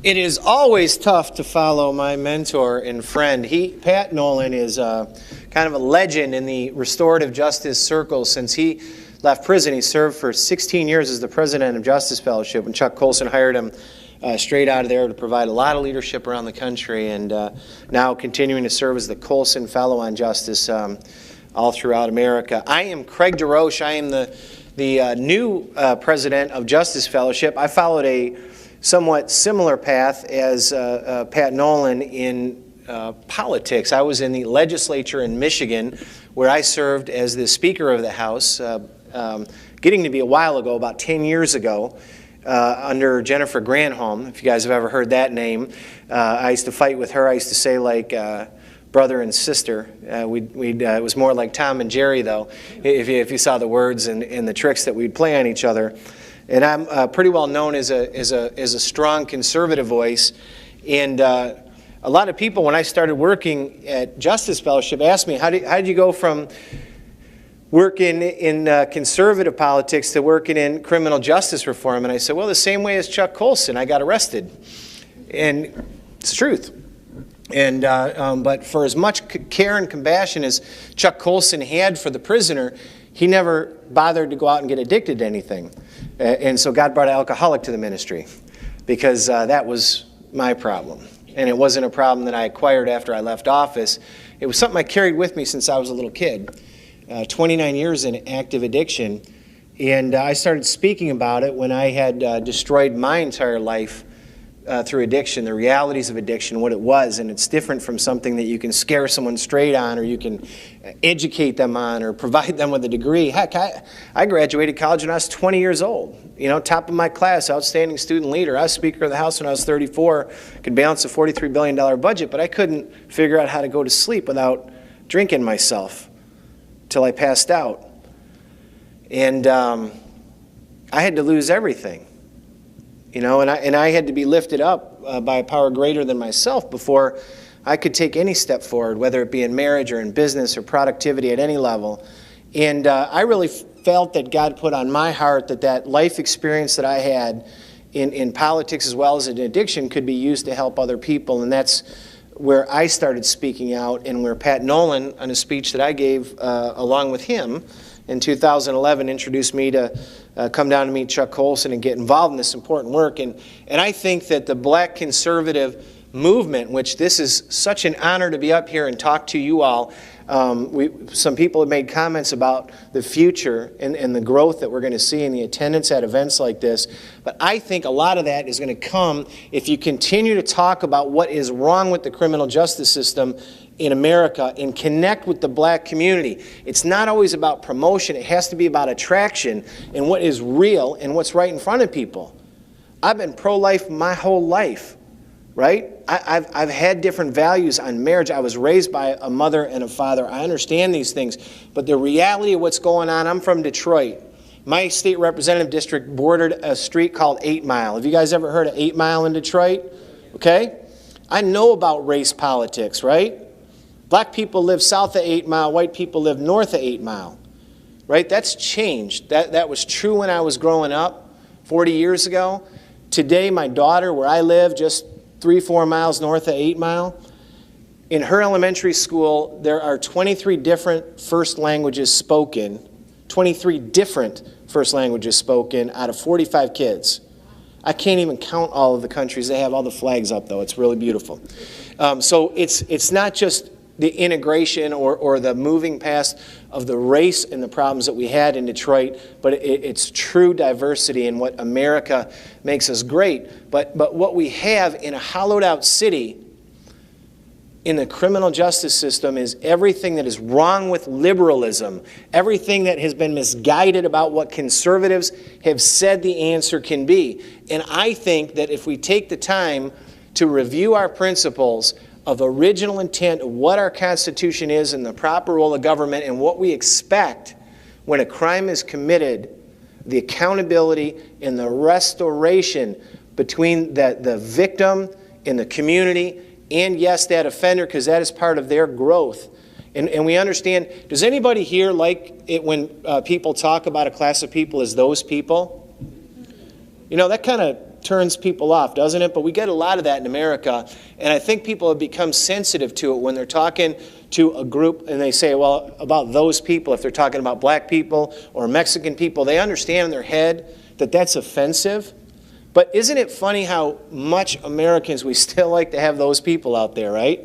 It is always tough to follow my mentor and friend. Pat Nolan is kind of a legend in the restorative justice circle. Since he left prison, he served for 16 years as the president of Justice Fellowship, and Chuck Colson hired him straight out of there to provide a lot of leadership around the country, and now continuing to serve as the Colson Fellow on Justice all throughout America. I am Craig DeRoche. I am the new president of Justice Fellowship. I followed a somewhat similar path as Pat Nolan in politics. I was in the legislature in Michigan, where I served as the Speaker of the House, getting to be a while ago, about 10 years ago, under Jennifer Granholm, if you guys have ever heard that name. I used to fight with her. I used to say, like, brother and sister. It was more like Tom and Jerry, though, if you saw the words and the tricks that we'd play on each other. And I'm pretty well known as a strong conservative voice. And a lot of people, when I started working at Justice Fellowship, asked me, how did you go from working in conservative politics to working in criminal justice reform? And I said, well, the same way as Chuck Colson, I got arrested. And it's the truth. And but for as much care and compassion as Chuck Colson had for the prisoner, he never bothered to go out and get addicted to anything. And so God brought an alcoholic to the ministry, because that was my problem. And it wasn't a problem that I acquired after I left office. It was something I carried with me since I was a little kid. 29 years in active addiction. And I started speaking about it when I had destroyed my entire life through addiction, the realities of addiction, what it was. And it's different from something that you can scare someone straight on, or you can educate them on, or provide them with a degree. Heck, I graduated college when I was 20 years old. You know, top of my class, outstanding student leader. I was Speaker of the House when I was 34, could balance a $43 billion budget, but I couldn't figure out how to go to sleep without drinking myself till I passed out. And I had to lose everything. You know, and I had to be lifted up by a power greater than myself before I could take any step forward, whether it be in marriage or in business or productivity at any level. And I really felt that God put on my heart that life experience that I had in politics as well as in addiction could be used to help other people. And that's where I started speaking out, and where Pat Nolan, on a speech that I gave along with him in 2011, introduced me to come down to meet Chuck Colson and get involved in this important work. And I think that the black conservative movement, which this is such an honor to be up here and talk to you all. Some people have made comments about the future and the growth that we're going to see in the attendance at events like this. But I think a lot of that is going to come if you continue to talk about what is wrong with the criminal justice system in America and connect with the black community. It's not always about promotion. It has to be about attraction and what is real and what's right in front of people. I've been pro-life my whole life, right? I've had different values on marriage. I was raised by a mother and a father. I understand these things. But the reality of what's going on, I'm from Detroit. My state representative district bordered a street called 8 Mile. Have you guys ever heard of 8 Mile in Detroit? Okay? I know about race politics, right? Black people live south of 8 Mile, white people live north of 8 Mile, right? That's changed. That was true when I was growing up 40 years ago. Today, my daughter, where I live, just 3-4 miles north of 8 Mile, in her elementary school, there are 23 different first languages spoken, 23 different first languages spoken out of 45 kids. I can't even count all of the countries. They have all the flags up, though. It's really beautiful. So it's not just the integration or the moving past of the race and the problems that we had in Detroit, but it's true diversity and what America makes us great. But what we have in a hollowed out city in the criminal justice system is everything that is wrong with liberalism, everything that has been misguided about what conservatives have said the answer can be. And I think that if we take the time to review our principles of original intent of what our Constitution is and the proper role of government and what we expect when a crime is committed, the accountability and the restoration between the victim and the community and, yes, that offender, because that is part of their growth. And we understand, does anybody here like it when people talk about a class of people as those people? You know, that kind of turns people off, doesn't it? But we get a lot of that in America, and I think people have become sensitive to it when they're talking to a group and they say, well, about those people, if they're talking about black people or Mexican people, they understand in their head that that's offensive. But isn't it funny how much Americans, we still like to have those people out there, right?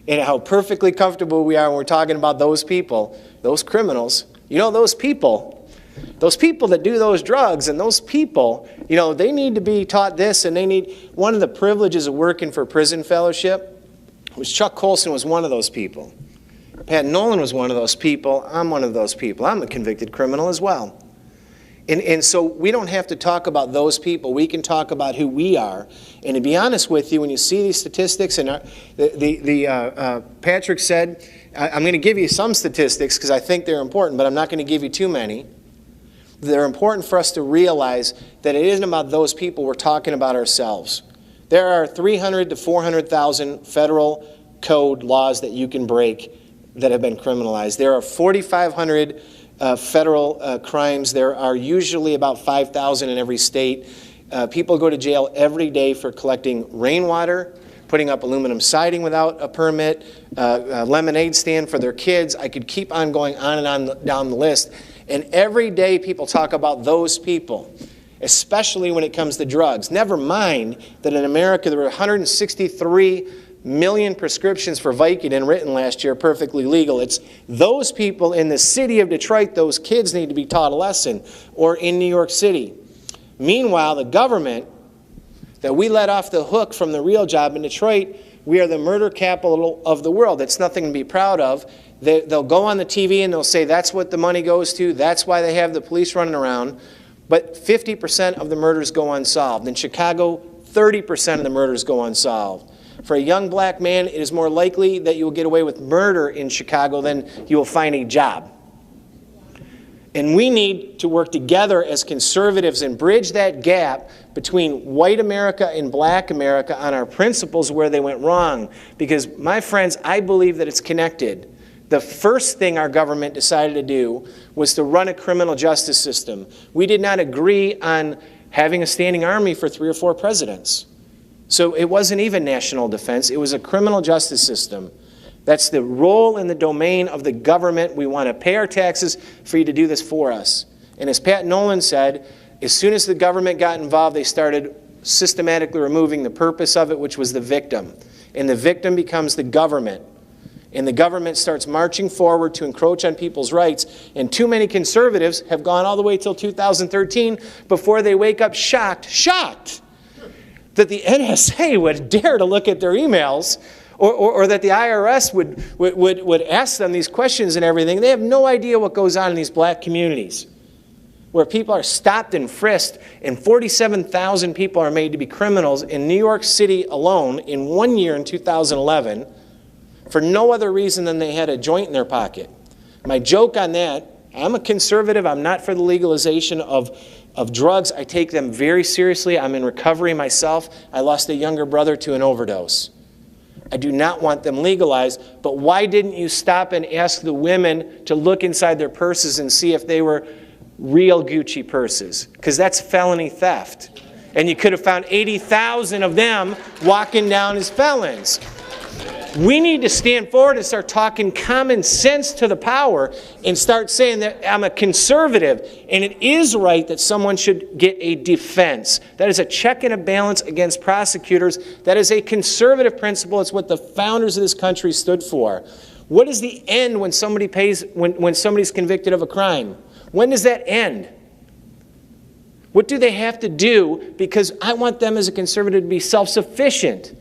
And how perfectly comfortable we are when we're talking about those people, those criminals. You know, those people that do those drugs, and those people, you know, they need to be taught this, and they need, one of the privileges of working for Prison Fellowship was Chuck Colson was one of those people. Pat Nolan was one of those people. I'm one of those people. I'm a convicted criminal as well. And so we don't have to talk about those people. We can talk about who we are. And to be honest with you, when you see these statistics, and Patrick said, I'm going to give you some statistics because I think they're important, but I'm not going to give you too many. They're important for us to realize that it isn't about those people. We're talking about ourselves. There are 300 to 400,000 federal code laws that you can break that have been criminalized. There are 4,500 federal crimes. There are usually about 5,000 in every state. People go to jail every day for collecting rainwater, putting up aluminum siding without a permit, a lemonade stand for their kids. I could keep on going on and on down the list. And every day people talk about those people, especially when it comes to drugs. Never mind that in America there were 163 million prescriptions for Vicodin written last year, perfectly legal. It's those people in the city of Detroit, those kids need to be taught a lesson, or in New York City. Meanwhile, the government that we let off the hook from the real job in Detroit, we are the murder capital of the world. It's nothing to be proud of. They'll go on the TV and they'll say that's what the money goes to, that's why they have the police running around, but 50% of the murders go unsolved. In Chicago, 30% of the murders go unsolved. For a young black man, it is more likely that you will get away with murder in Chicago than you will find a job. And we need to work together as conservatives and bridge that gap between white America and black America on our principles where they went wrong. Because, my friends, I believe that it's connected. The first thing our government decided to do was to run a criminal justice system. We did not agree on having a standing army for 3 or 4 presidents. So it wasn't even national defense. It was a criminal justice system. That's the role and the domain of the government. We want to pay our taxes for you to do this for us. And as Pat Nolan said, as soon as the government got involved, they started systematically removing the purpose of it, which was the victim. And the victim becomes the government. And the government starts marching forward to encroach on people's rights. And too many conservatives have gone all the way till 2013 before they wake up shocked that the NSA would dare to look at their emails, or that the IRS would ask them these questions and everything. They have no idea what goes on in these black communities, where people are stopped and frisked, and 47,000 people are made to be criminals in New York City alone in 1 year in 2011 for no other reason than they had a joint in their pocket. My joke on that, I'm a conservative. I'm not for the legalization of drugs. I take them very seriously. I'm in recovery myself. I lost a younger brother to an overdose. I do not want them legalized, but why didn't you stop and ask the women to look inside their purses and see if they were real Gucci purses? Because that's felony theft. And you could have found 80,000 of them walking down as felons. We need to stand forward and start talking common sense to the power and start saying that I'm a conservative and it is right that someone should get a defense. That is a check and a balance against prosecutors. That is a conservative principle. It's what the founders of this country stood for. What is the end when somebody when somebody's convicted of a crime? When does that end? What do they have to do? Because I want them as a conservative to be self-sufficient.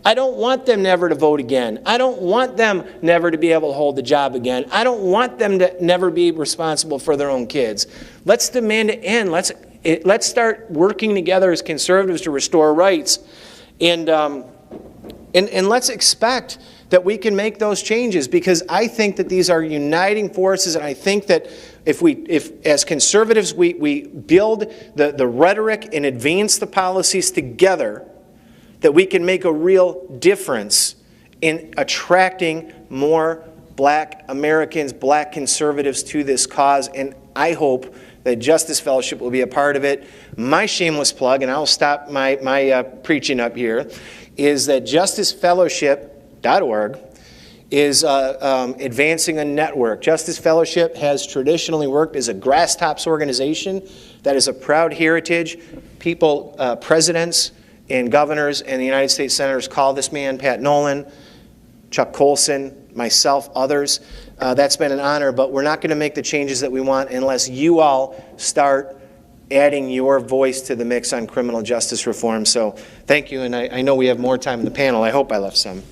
I don't want them never to vote again. I don't want them never to be able to hold the job again. I don't want them to never be responsible for their own kids. Let's demand an end. Let's start working together as conservatives to restore rights. And let's expect that we can make those changes, because I think that these are uniting forces, and I think that if as conservatives we build the rhetoric and advance the policies together, that we can make a real difference in attracting more black Americans, black conservatives to this cause. And I hope that Justice Fellowship will be a part of it. My shameless plug, and I'll stop my preaching up here, is that justicefellowship.org is advancing a network. Justice Fellowship has traditionally worked as a grasstops organization that is a proud heritage. People, presidents and governors and the United States senators call this man, Pat Nolan, Chuck Colson, myself, others. That's been an honor, but we're not going to make the changes that we want unless you all start adding your voice to the mix on criminal justice reform. So thank you, and I know we have more time in the panel. I hope I left some.